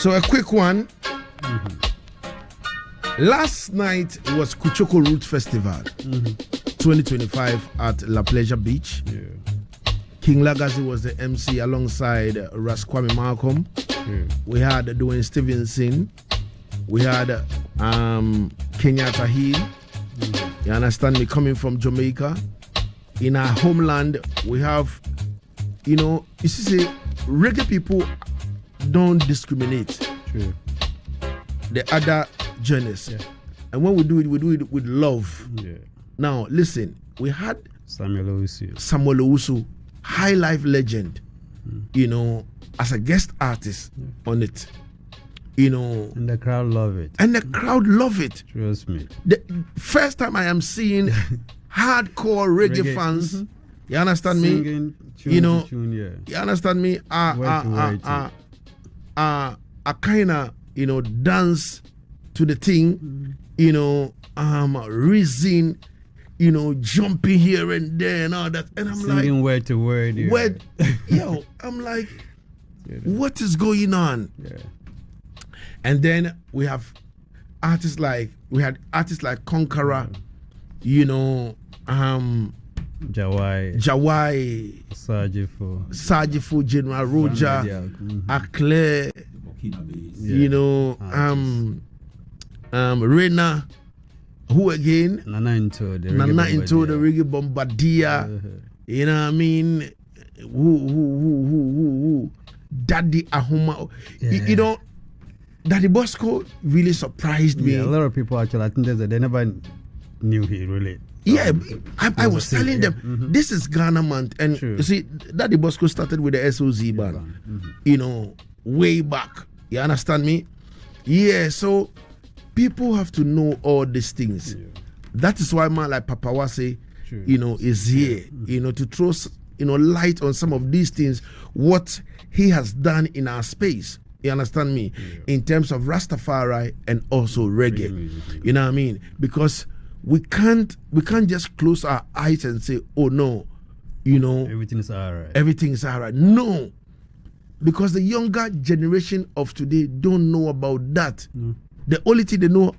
So a quick one. Last night was Kuchoko Root Festival 2025 at La Pleasure Beach. King Lagazee was the MC alongside Raskwame Malcolm. We had Dwayne Stevenson. We had Kenyatta Hill. You understand me? Coming from Jamaica. In our homeland, we have, you see, reggae people don't discriminate. True. The other genres. And when we do it with love. Now, listen, we had Samuel Owusu, high life legend, as a guest artist on it. And the crowd love it. Trust me. The first time I am seeing hardcore reggae fans, you understand Singing me? Tune, You understand me? Kind of, dance to the thing, reason, jumping here and there and all that. And I'm singing like, word to word. I'm like, what is going on? And then we have artists like Conqueror, Jawai, Sajifu, General Roger, Accra, Rena, who again? Nana into the Reggae Bombardier. You know what I mean? Who? Daddy Ahuma. Daddy Bosco really surprised me. A lot of people actually, I think they never knew he really. I was telling them, this is Ghana month. And you see, Daddy Bosco started with the SOZ band, way back. You understand me? So people have to know all these things. That is why man like Papa Wase, is here, to throw, light on some of these things, what he has done in our space. You understand me? In terms of Rastafari and also reggae. You know what I mean? Because we can't just close our eyes and say, oh no, everything is alright. No. Because the younger generation of today don't know about that. The only thing they know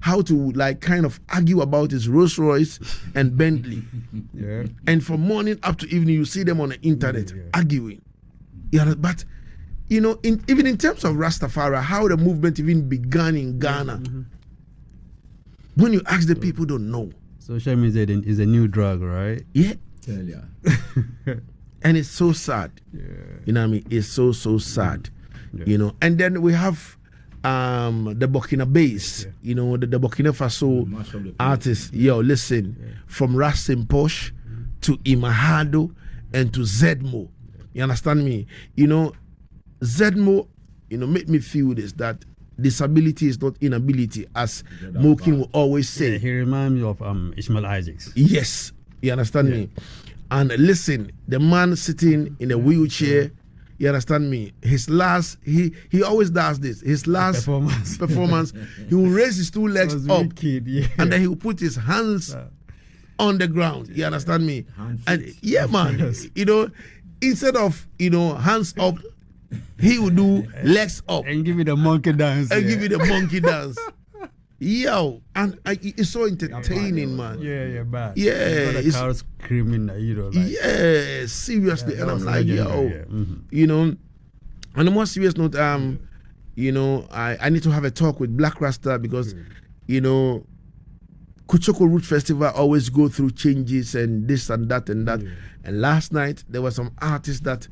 how to kind of argue about is Rolls Royce and Bentley. And from morning up to evening you see them on the internet arguing. But even in terms of Rastafari, how the movement even began in Ghana, when you ask the people, don't know. Social media is a new drug, right? Yeah. And it's so sad. You know what I mean? It's so sad. And then we have the Burkina Base, the Burkina Faso artists. Listen, from Rasim Posh to Imahado and to Zedmo. You understand me? Zedmo, made me feel this, that disability is not inability, as Mokin will always say. He reminds me of Ishmael Isaacs. Yes, you understand me? And listen, the man sitting in a wheelchair, you understand me? His last, he always does this. His last performance, he will raise his two legs up, and then he will put his hands on the ground. You understand me? And man, instead of hands up, he will do legs up and give you the monkey dance. And it's so entertaining, man. Bad. It's the crowd screaming, seriously. And I'm like, and on a more serious note, I need to have a talk with Black Rasta because, Kuchoko Root Festival always go through changes and this and that and that. And last night there were some artists that,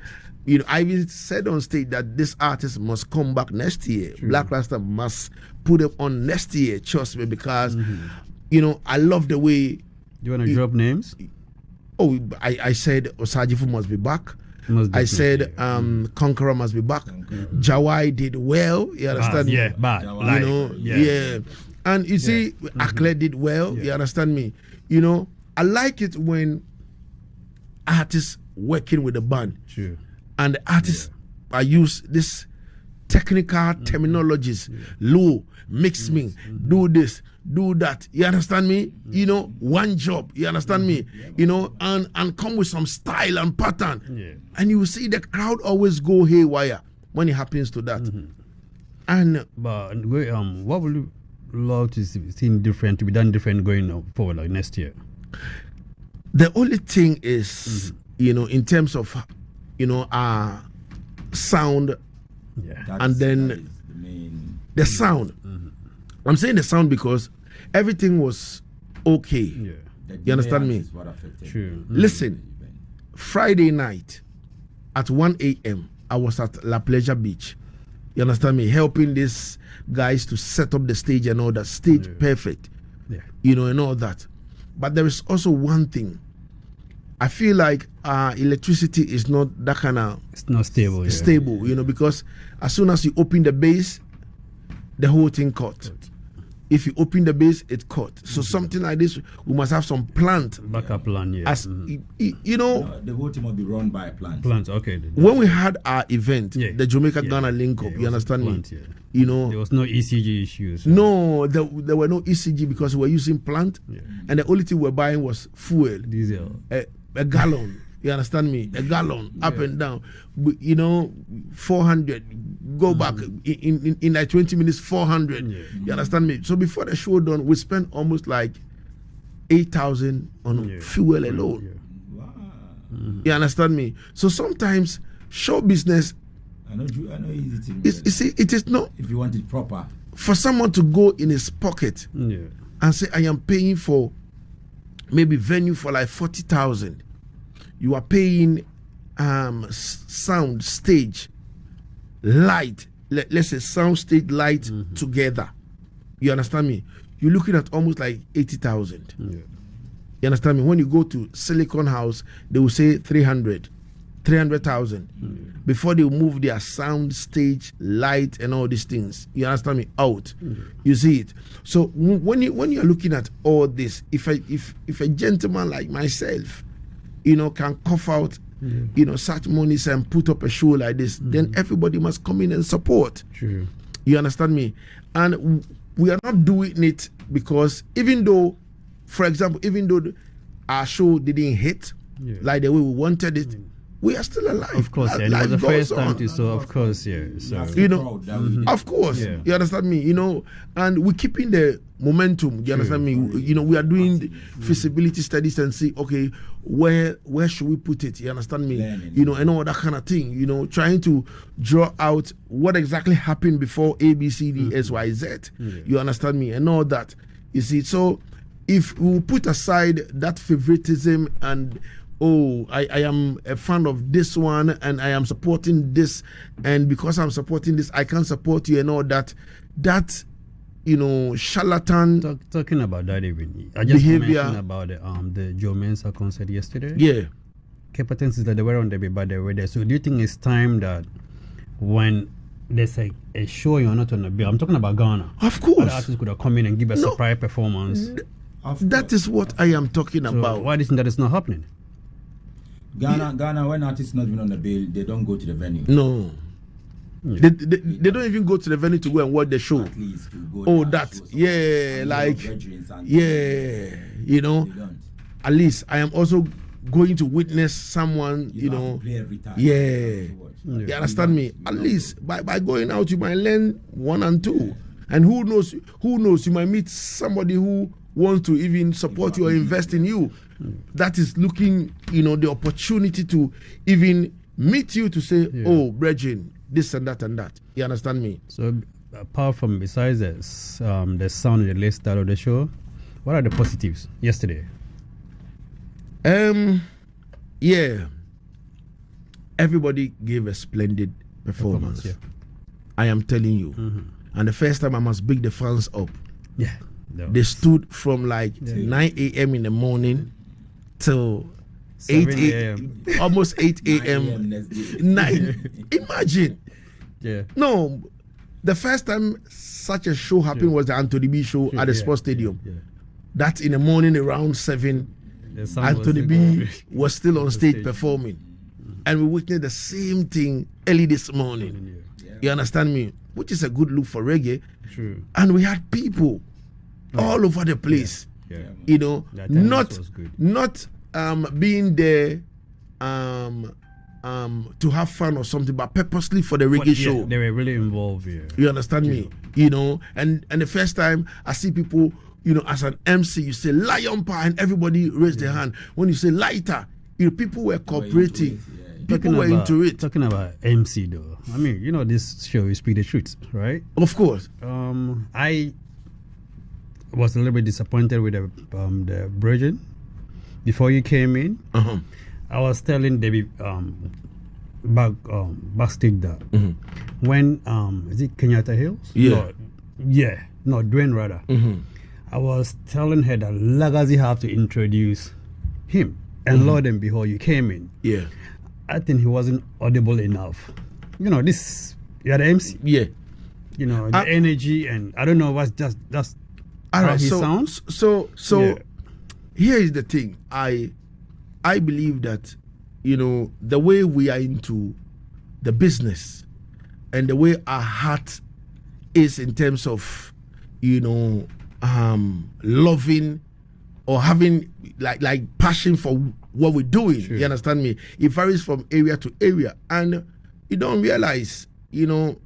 I even said on stage that this artist must come back next year. Black Rasta must put them on next year, trust me, because, I love the way. Do you want to drop names? Oh, I said Osajifu must be back. I said Conqueror must be back. Jawai did well, you understand me? Bad. And you see, Accra did well, you understand me? I like it when artists working with the band. And the artists I use this technical terminologies, low, mix me, do this, do that. You understand me? One job. You understand me? And come with some style and pattern. And you see the crowd always go haywire when it happens to that. And what would you love to see different, to be done different going forward, like next year? The only thing is, in terms of, our sound, and then the sound. I'm saying the sound because everything was okay. You understand me? True. Listen, Friday night at 1 a.m., I was at La Pleasure Beach. You understand me? Helping these guys to set up the stage and all that. Stage perfect. And all that. But there is also one thing. I feel like electricity is not that kind of... It's not stable. Stable, because as soon as you open the base, the whole thing cut. If you open the base, it cut. So something like this, we must have some backup plan. As the whole thing will be run by plant. Okay. When we had our event, the Jamaica Ghana link up, you understand me? There was no ECG issues. No, there were no ECG because we were using plant, and the only thing we were buying was fuel, diesel, a gallon. You understand me? A gallon up and down. 400. Go back in like 20 minutes. 400. You understand me? So before the show done, we spent almost like 8,000 on fuel alone. Wow. You understand me? So sometimes show business. I know easy thing. You see, it is not. If you want it proper. For someone to go in his pocket and say, I am paying for maybe venue for like 40,000. You are paying sound, stage, light. Let's say sound, stage, light together. You understand me? You're looking at almost like 80,000. You understand me? When you go to Silicon House, they will say 300,000 before they move their sound, stage, light, and all these things. You understand me? Out. You see it. So when you're looking at all this, if a gentleman like myself, can cough out, such monies and put up a show like this, then everybody must come in and support. True. You understand me? And we are not doing it because even though, for example, our show didn't hit like the way we wanted it, we are still alive. Of course, and it was the first time to, so of course, So of course, you understand me. And we're keeping the momentum. You understand me? We are doing feasibility studies and see, okay, where should we put it? You understand me? And all that kind of thing. Trying to draw out what exactly happened before A, B, C, D, S, Y, Z. You understand me? And all that. You see, so if we put aside that favoritism and I am a fan of this one and I am supporting this, and because I'm supporting this I can't support you and all that charlatan talking about that. Even I just mentioned about the Joe Mensah concert yesterday. Captains is that they were on the way, but they were there. So do you think it's time that when there's a show you're not on the bill, I'm talking about Ghana, of course, other artists could have come in and give a surprise performance? That is what I am talking about. Why do you think that is not happening? Ghana, when artists not even on the bill, they don't go to the venue. No. They don't even go to the venue to go and watch the show. At least to go at least I am also going to witness someone, play every time. You understand me? At least by going out you might learn 1 and 2. And who knows, you might meet somebody who wants to even support you or invest in you. That is looking, the opportunity to even meet you to say, oh, Bridget, this and that and that. You understand me? So, apart from, besides the sound and the lifestyle of the show, what are the positives yesterday? Everybody gave a splendid performance. I am telling you. And the first time I must big the fans up. They stood from like 9 a.m. in the morning till 8 a.m. almost 8 a.m. 9. Imagine. No, the first time such a show happened was the Anthony B show at the sports stadium. That in the morning around 7, Anthony B was still on stage performing. And we witnessed the same thing early this morning. You understand me? Which is a good look for reggae. True. And we had people all over the place. Not being there to have fun or something, but purposely for the reggae show. They were really involved. Yeah. You understand me? You know, and the first time I see people, you know, as an MC, you say lion power, and everybody raised their hand. When you say lighter, you know, people were cooperating. People were into it. Talking about MC though, I mean, you know, this show is Speak the Truth, right? Of course. I was a little bit disappointed with the Virgin before you came in. I was telling Debbie backstage that when is it Kenyatta Hills? No, Dwayne rather. I was telling her that Lagazee have to introduce him and Lord and behold you came in. Yeah. I think he wasn't audible enough. You know, you're the MC. Yeah. You know, the energy and I don't know what's just how he sounds. So here is the thing. I believe that, you know, the way we are into the business and the way our heart is in terms of, you know, loving or having like passion for what we're doing. Sure. You understand me? It varies from area to area, and you don't realize, you know,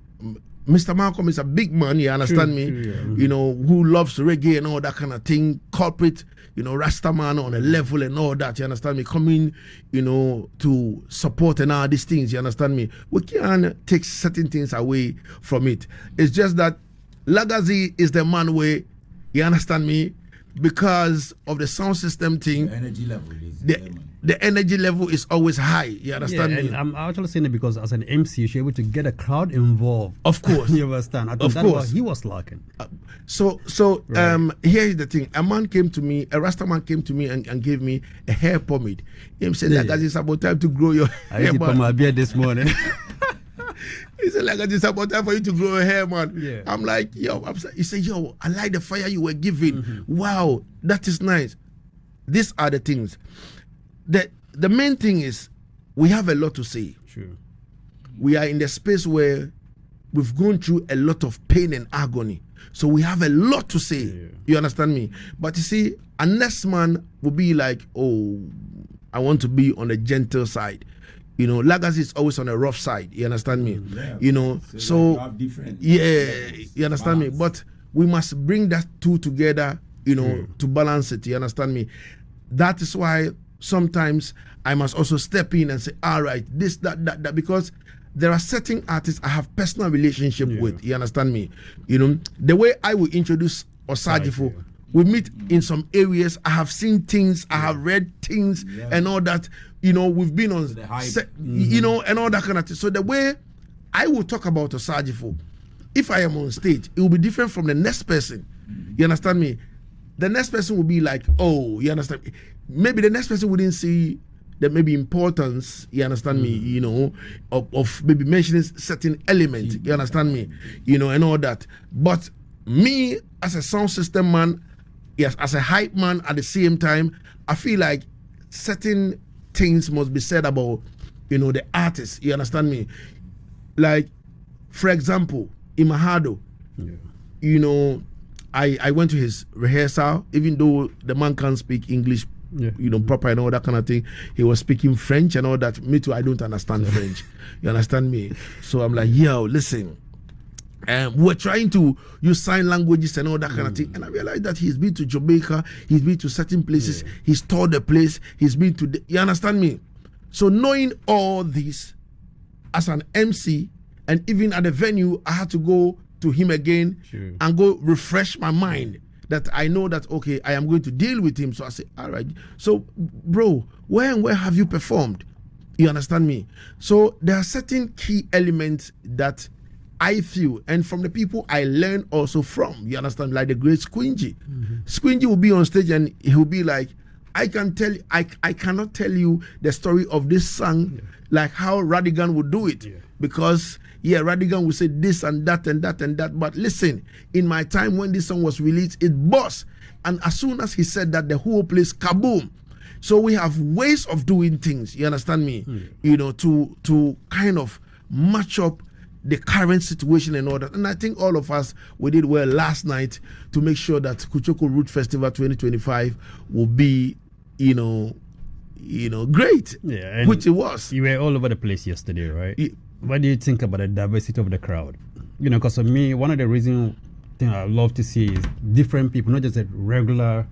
Mr. Malcolm is a big man. You understand me? Yeah. You know, who loves reggae and all that kind of thing. Corporate, you know, Rastaman on a level and all that. You understand me? Coming, you know, to support and all these things. You understand me? We can't take certain things away from it. It's just that Lagazee is the man way. You understand me? Because of the sound system thing, the energy level the energy level is always high. You understand me? And I'm actually saying it because as an MC, you're able to get a crowd involved. Of course. You understand? I think that's what he was lacking. So here is the thing. A man came to me, a Rasta man came to me and gave me a hair pomade. He said, Lagazee, it's about time to grow your hair. I put my beard this morning. He said, Lagazee, it's about time for you to grow your hair, man. Yeah. I'm like, he said, I like the fire you were giving. Wow, that is nice. These are the things. The main thing is we have a lot to say. Sure. We are in the space where we've gone through a lot of pain and agony. So we have a lot to say. Yeah. You understand me? But you see, a next man will be like, oh, I want to be on the gentle side. You know, Lagazee is always on the rough side. You understand me? Yeah. You know, so you understand me? But we must bring that two together, you know, to balance it. You understand me? That is why sometimes I must also step in and say, all right, this, that, because there are certain artists I have personal relationship with. You understand me? You know, the way I will introduce Osajifo, we meet in some areas. I have seen things, I have read things and all that. You know, we've been on, you know, and all that kind of thing. So the way I will talk about Osajifo, if I am on stage, it will be different from the next person. You understand me? The next person will be like, oh, you understand? Maybe the next person wouldn't see the maybe importance, you understand me, you know, of maybe mentioning certain element, you understand me, you know, and all that. But me as a sound system man, yes, as a hype man at the same time, I feel like certain things must be said about, you know, the artist, you understand me? Like, for example, Imahado, you know, I went to his rehearsal, even though the man can't speak English, you know, proper and all that kind of thing. He was speaking French and all that. Me too, I don't understand French. You understand me? So I'm like, yo, listen. We're trying to use sign languages and all that kind of thing. And I realized that he's been to Jamaica, he's been to certain places, he's toured the place, he's been to, you understand me? So knowing all this as an MC, and even at the venue, I had to go to him again and go refresh my mind that I know that, okay, I am going to deal with him. So I say, all right. So, bro, where and where have you performed? You understand me? So there are certain key elements that I feel, and from the people I learn also from, you understand, like the great Squingy. Squingy will be on stage and he will be like, I cannot tell you the story of this song like how Radigan would do it. Because Radigan will say this and that and that and that. But listen, in my time when this song was released, it burst. And as soon as he said that, the whole place kaboom. So we have ways of doing things, you understand me? You know, to kind of match up the current situation and all that. And I think all of us, we did well last night to make sure that Kuchoko Root Festival 2025 will be, you know, great. Yeah, which it was. You were all over the place yesterday, right? What do you think about the diversity of the crowd? Because for me, one of the reasons I love to see is different people, not just the regular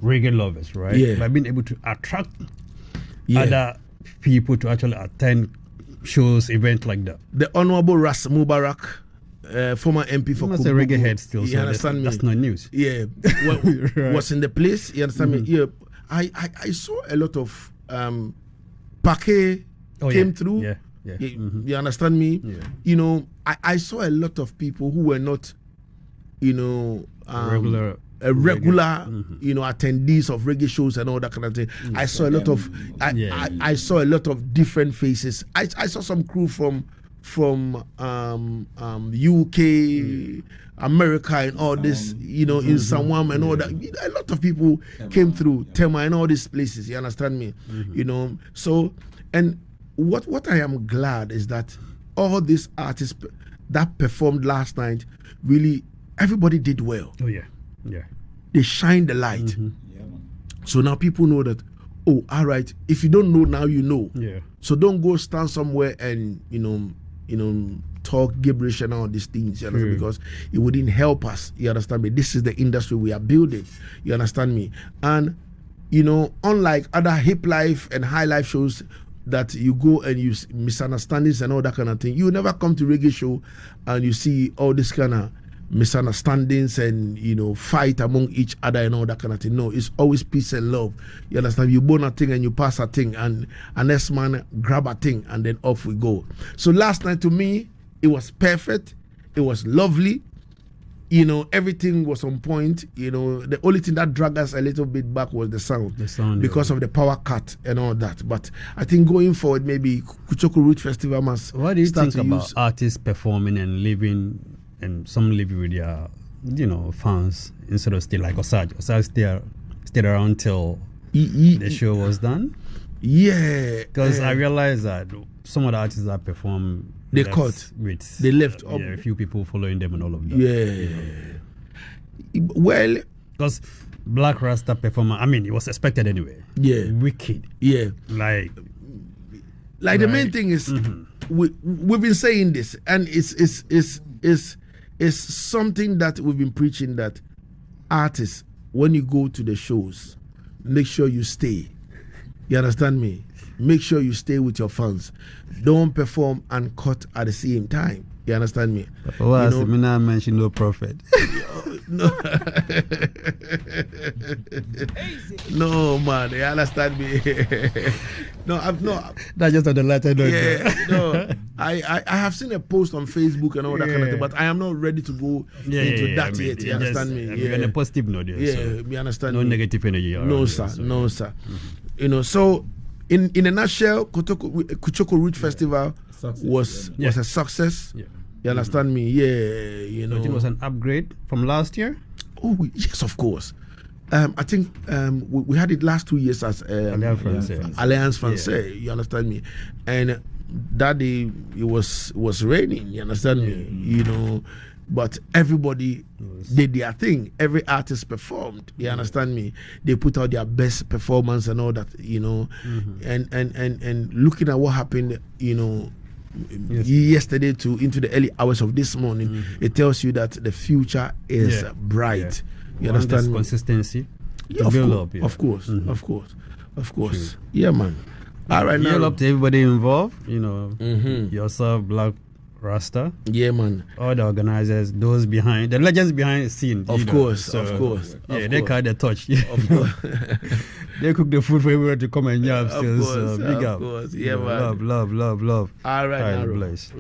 reggae lovers, right? Yeah. But being able to attract other people to actually attend shows, events like that. The Honorable Ras Mubarak, former MP for Kumasi, a reggae head still, you understand me? That's not news. Yeah, right. Was in the place. You understand me? Yeah, I saw a lot of Pake came through. Yeah. You understand me? Yeah. I saw a lot of people who were not, regular attendees of reggae shows and all that kind of thing. I saw a lot of I saw a lot of different faces. I saw some crew from UK, America, and all this, in Samwam and all that. A lot of people came through Tema and all these places. You understand me? So, and what I am glad is that all these artists that performed last night, really, everybody did well. Oh yeah. They shined the light. So now people know that, oh, all right, if you don't know now, you know. Yeah. So don't go stand somewhere and talk gibberish and all these things, you understand? Because it wouldn't help us. You understand me? This is the industry we are building. You understand me? And unlike other hip life and high life shows that you go and you misunderstandings and all that kind of thing, you never come to reggae show and you see all this kind of misunderstandings and fight among each other and all that kind of thing. No, it's always peace and love. You understand? You burn a thing and you pass a thing, and next man grab a thing, and then off we go. So last night, to me, it was perfect. It was lovely. Everything was on point. The only thing that dragged us a little bit back was the sound because of the power cut and all that. But I think going forward, maybe Kuchoko Root Festival must. What do you think about artists performing and living, and some live with their, fans instead of stay like Asaase? Asaase stayed around till the show was done. Yeah, because I realized that some of the artists that perform, they left a few people following them and all of that. Yeah. Well, because Black Rasta performer, it was expected anyway. Yeah. Wicked. Yeah. Like the main thing is we've been saying this, and it's something that we've been preaching, that artists, when you go to the shows, make sure you stay. You understand me? Make sure you stay with your fans. Don't perform and cut at the same time. You understand me? Why me not mention no prophet? No. No, man. You understand me? That's just on the letter. I have seen a post on Facebook and all that kind of thing, but I am not ready to go into that yet. You understand me? On a positive note. You understand no me? negative energy. No, sir. No, sir. So in a nutshell, Kuchoko Root Festival was a success. Yeah. You understand me? Yeah, So it was an upgrade from last year? Oh, yes, of course. I think we had it last 2 years as Alliance Française. You understand me? And that day it was raining. You understand me? But everybody did their thing. Every artist performed. You understand me? They put out their best performance and all that. And looking at what happened, yesterday to into the early hours of this morning, it tells you that the future is bright. You understand me? Consistency. Of course. Yeah, man. All right, now up to everybody involved. Yourself, Black Rasta. Yeah, man. All the organizers, those behind, the legends behind the scene. Of course. They carry the torch. Of course. They cook the food for everyone to come and yab still. Of course. Yeah, man. Love. All right, Naro.